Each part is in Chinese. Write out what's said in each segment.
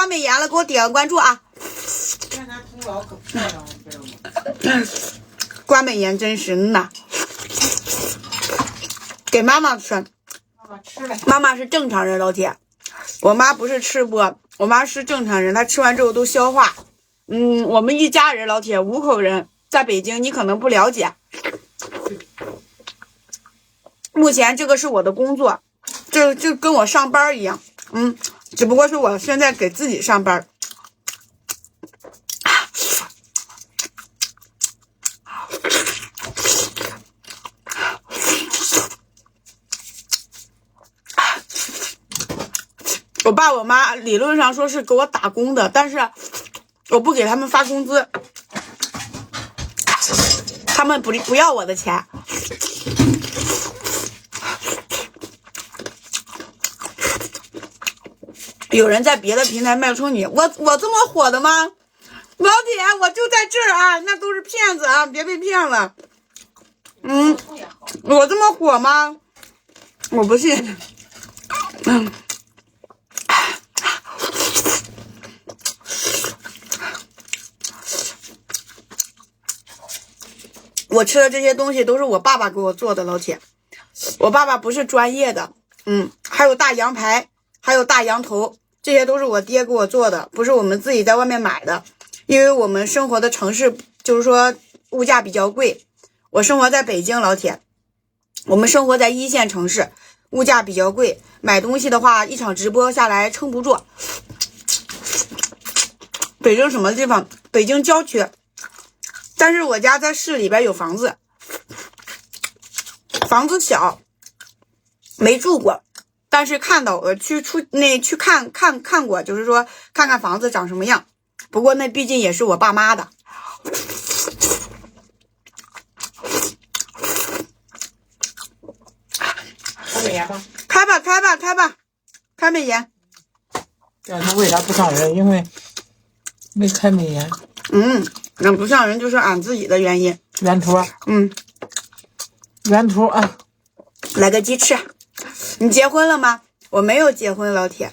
关美颜了，给我点个关注啊！关美颜真是呢，给妈妈吃。妈妈是正常人，老铁，我妈不是吃播，我妈是正常人，她吃完之后都消化。我们一家人，老铁5口人，在北京你可能不了解。目前这个是我的工作，就跟我上班一样，只不过是我现在给自己上班。我爸我妈理论上说是给我打工的，但是我不给他们发工资，他们不要我的钱。有人在别的平台卖出你，我这么火的吗？老铁，我就在这儿啊，那都是骗子啊，别被骗了。我这么火吗？我不信。我吃的这些东西都是我爸爸给我做的，老铁，我爸爸不是专业的，还有大羊排，还有大羊头，这些都是我爹给我做的，不是我们自己在外面买的，因为我们生活的城市就是说物价比较贵，我生活在北京，老铁，我们生活在1线城市，物价比较贵，买东西的话一场直播下来撑不住。北京什么地方？北京郊区，但是我家在市里边有房子，房子小，没住过，但是看到去看过，就是说看看房子长什么样。不过那毕竟也是我爸妈的。开美颜吧，开吧，开美颜。这他为啥不上人？因为没开美颜。那不上人就是俺自己的原因。原图。原图啊。来个鸡翅。你结婚了吗？我没有结婚，老铁。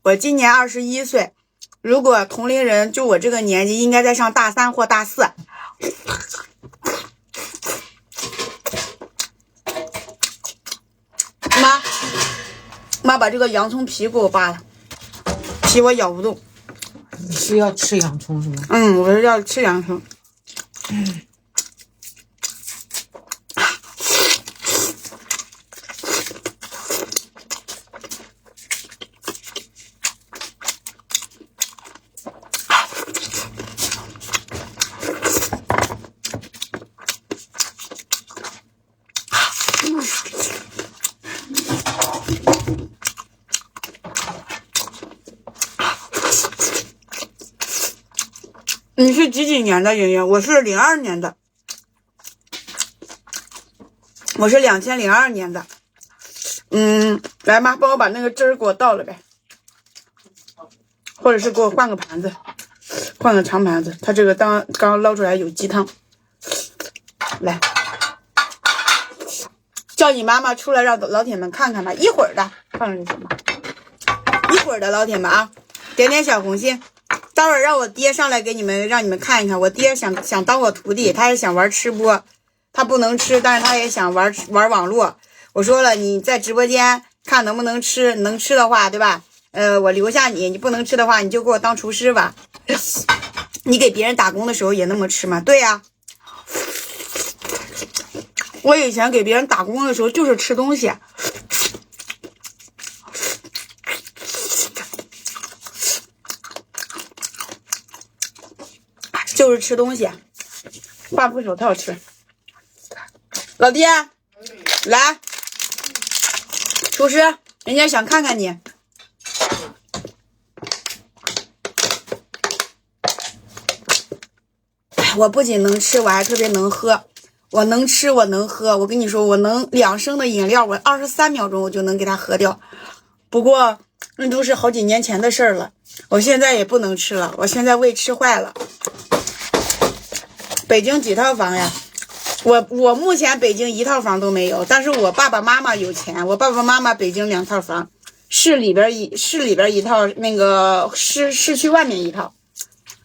我今年21岁。如果同龄人就我这个年纪，应该在上大3或大4。妈把这个洋葱皮给我扒了，皮我咬不动。你是要吃洋葱是吗？我是要吃洋葱。你是几年的莹莹？我是02年的，我是2002年的。来妈，帮我把那个汁儿给我倒了呗，或者是给我换个盘子，换个长盘子。它这个刚捞出来有鸡汤。来，叫你妈妈出来让老铁们看看吧，一会儿的，放上去什么？一会儿的，老铁们啊，点点小红心。待会儿让我爹上来给你们，让你们看一看。我爹想当我徒弟，他也想玩吃播，他不能吃，但是他也想玩网络。我说了，你在直播间看能不能吃，能吃的话，对吧？我留下你，你不能吃的话，你就给我当厨师吧。你给别人打工的时候也那么吃吗？对呀，我以前给别人打工的时候就是吃东西。就是吃东西，换副手套吃。老爹，来，厨师，人家想看看你。我不仅能吃，我还特别能喝。我能吃，我能喝。我跟你说，我能2升的饮料，我23秒钟我就能给它喝掉。不过那都是好几年前的事儿了，我现在也不能吃了，我现在胃吃坏了。北京几套房呀？我目前北京1套房都没有，但是我爸爸妈妈有钱，我爸爸妈妈北京2套房，市里边一套，那个市区外面一套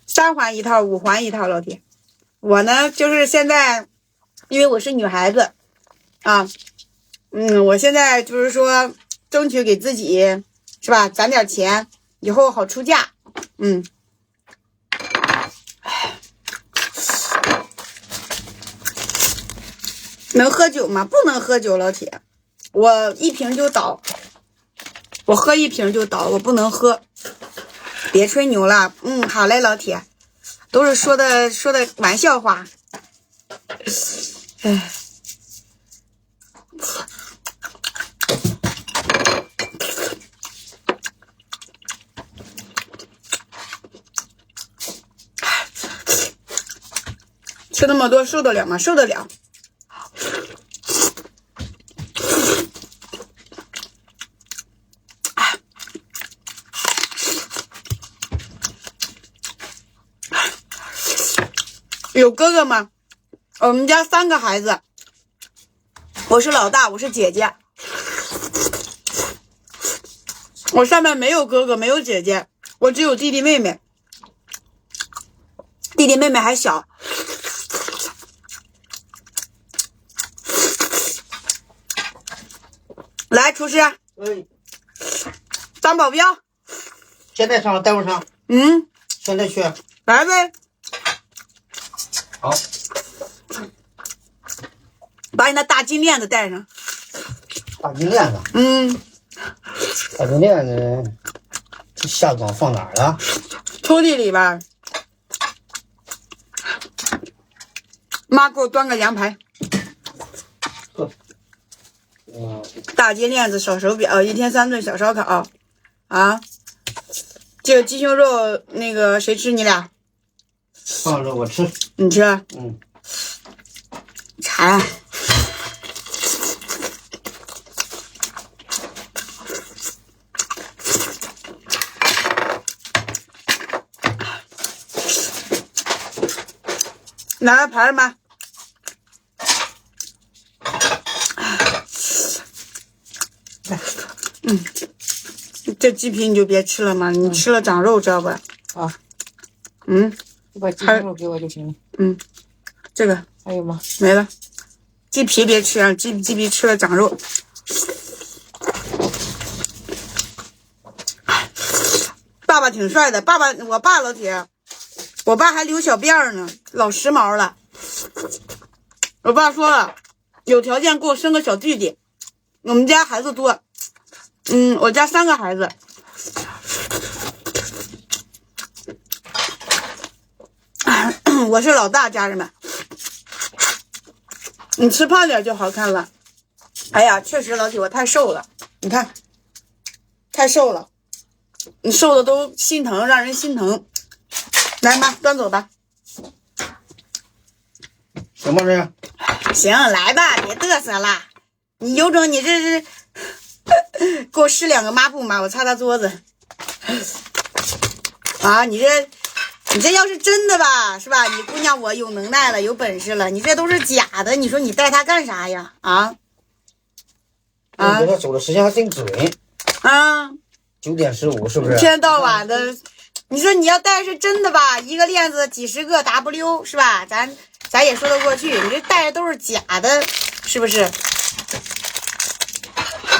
，3环一套，5环一套，老铁。我呢就是现在，因为我是女孩子啊，我现在就是说争取给自己是吧，攒点钱，以后好出嫁。能喝酒吗？不能喝酒，老铁，我一瓶就倒，我喝一瓶就倒，我不能喝。别吹牛了，好嘞，老铁，都是说的玩笑话。哎，吃那么多受得了吗？受得了。有哥哥吗？我们家3个孩子，我是老大，我是姐姐。我上面没有哥哥，没有姐姐，我只有弟弟妹妹。弟弟妹妹还小。来，厨师，当保镖。现在上，待会儿上。现在去。来呗。好。把你那大金链子带上。大金链子。大金链子，下装放哪儿了？抽屉里边。妈，给我端个羊排。大金链子，小手表，1天3顿小烧烤，啊，这个鸡胸肉，那个谁吃？你俩？放着我吃。你吃？馋。拿来盘吗？这鸡皮你就别吃了嘛，你吃了长肉，知道吧？啊。你把鸡胸肉给我就行了。这个还有吗？没了。鸡皮别吃啊，鸡皮吃了长肉。爸爸挺帅的，我爸老铁，我爸还留小辫儿呢，老时髦了。我爸说了，有条件给我生个小弟弟。我们家孩子多，我家3个孩子。我是老大，家人们。你吃胖点就好看了。哎呀，确实老铁，我太瘦了，你看，太瘦了，你瘦的都心疼，让人心疼。来妈，端走吧。行吗？这行，来吧，别嘚瑟了。你有种，你这是给我施2个抹布嘛，我擦桌子。啊，你这要是真的吧，是吧？你姑娘我有能耐了，有本事了，你这都是假的，你说你带她干啥呀？给他走的时间还真准。9点15是不是？一天到晚的，你说你要带是真的吧？一个链子几10个 W 是吧？咱也说得过去。你这带的都是假的，是不是？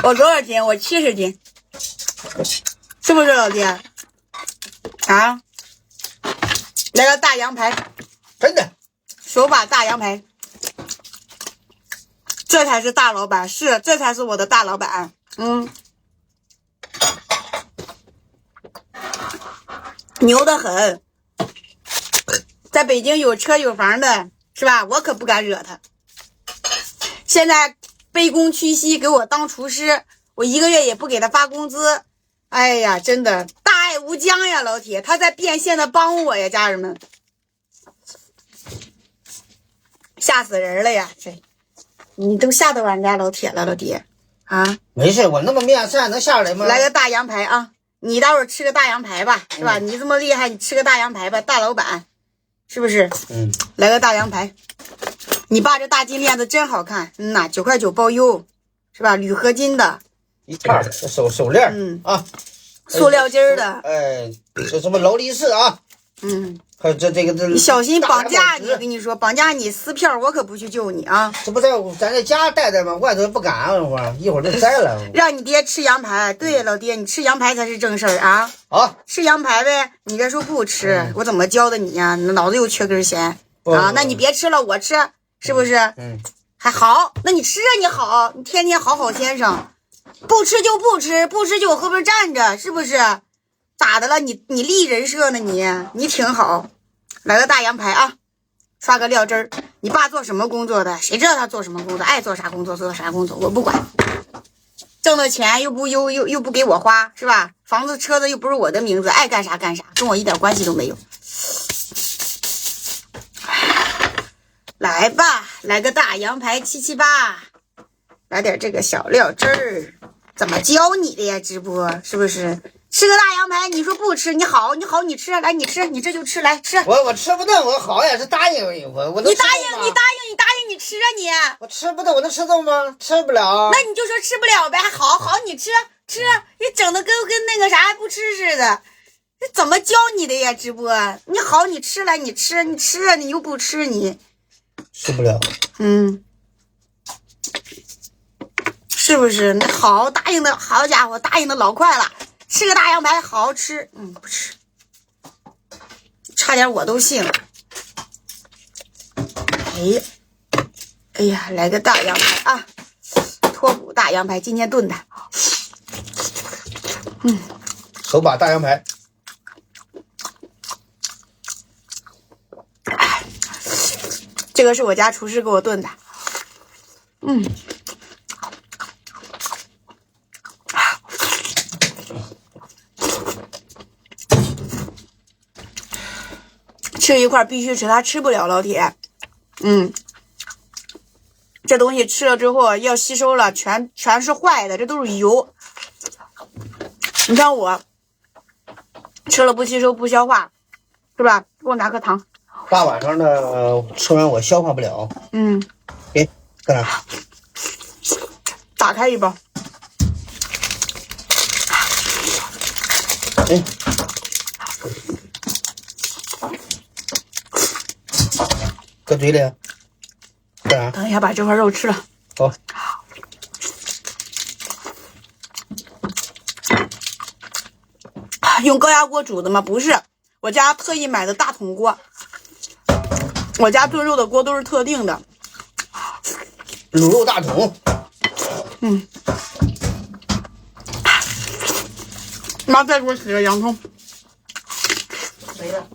我多少斤？我70斤，是不是老弟？来个大羊排，真的，手把大羊排，这才是大老板，这才是我的大老板。牛得很，在北京有车有房的是吧？我可不敢惹他。现在卑躬屈膝给我当厨师，我1个月也不给他发工资。哎呀，真的大爱无疆呀，老铁，他在变现的帮我呀，家人们，吓死人了呀！这你都吓得俺家老铁了，老爹没事，我那么面善能吓人吗？来个大羊排啊！你待会儿吃个大羊排吧，是吧？你这么厉害，你吃个大羊排吧，大老板，是不是？来个大羊排。你爸这大金链子真好看，9块9包邮，是吧？铝合金的，一串的手链啊，塑料筋儿的。这什么劳力士啊，还有这个你小心绑架你，跟你说绑架你撕票，我可不去救你啊！这不在咱在家待着吗？外头不敢，一会儿就摘了。让你爹吃羊排，对，老爹，你吃羊排才是正事儿啊！啊，吃羊排呗！你这说不吃，我怎么教的你呀？脑子又缺根弦啊！那你别吃了，我吃，是不是？还好，那你吃啊，你好，你天天好先生，不吃就不吃，不吃就我后边站着，是不是？咋的了？你立人设呢？你挺好，来个大羊排啊，刷个料汁儿。你爸做什么工作的？谁知道他做什么工作？爱做啥工作做啥工作，我不管。挣的钱又不给我花，是吧？房子车子又不是我的名字，爱干啥干啥，跟我一点关系都没有。来吧，来个大羊排778，来点这个小料汁儿。怎么教你的呀？直播是不是？吃个大羊排，你说不吃，你好，你吃，来你吃，你这就吃，来吃。我吃不动，我好也是答应我你答应你吃啊你。我吃不动，我能吃动吗？吃不了。那你就说吃不了呗，好你吃，你整的跟那个啥不吃似的。这怎么教你的呀？直播，你好，你吃来，你吃啊，你又不吃你。吃不了。是不是？那好，答应的好家伙，答应的老快了。吃个大羊排好好吃，不吃，差点我都信了。哎呀，来个大羊排啊，脱骨大羊排，今天炖的。手把大羊排。这个是我家厨师给我炖的。吃一块必须吃，他吃不了，老铁。这东西吃了之后要吸收了，全是坏的，这都是油。你像我吃了不吸收不消化，是吧？给我拿颗糖。大晚上的吃完我消化不了。给搁哪？打开一包。搁嘴里。干啥？等一下把这块肉吃了。好。用高压锅煮的吗？不是，我家特意买的大桶锅。我家炖肉的锅都是特定的。卤肉大桶。妈，再给我洗个洋葱。没了。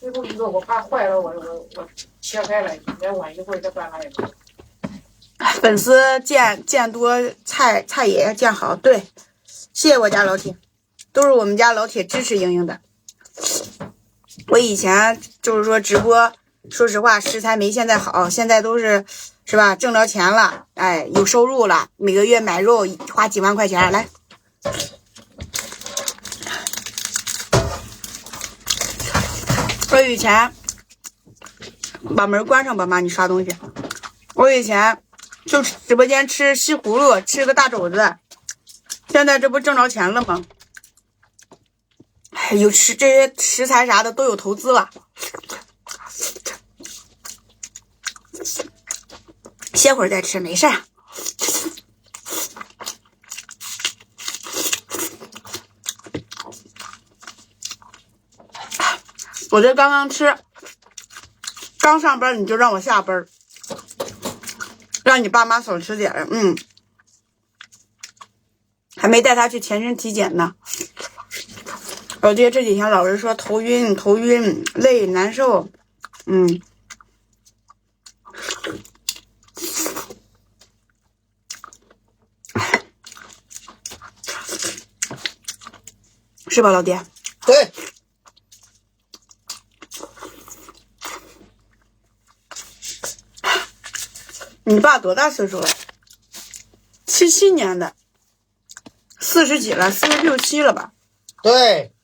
最后一个我怕坏了，我切开了，再晚一会儿再拌来。粉丝见多，菜也见好。对，谢谢我家老铁，都是我们家老铁支持莹莹的。我以前就是说直播，说实话食材没现在好，现在都是吧，挣着钱了，有收入了，每个月买肉花几万块钱。来，我以前把门关上吧，妈，你刷东西。我以前就直播间吃西葫芦，吃个大肘子，现在这不挣着钱了吗？有吃这些食材啥的都有投资了。歇会儿再吃，没事儿。我这刚刚吃，刚上班你就让我下班，让你爸妈少吃点。还没带他去全身体检呢。老爹这几天老是说头晕、累、难受。是吧，老爹？对。你爸多大岁数了？77年的，40几了，46、7了吧？对。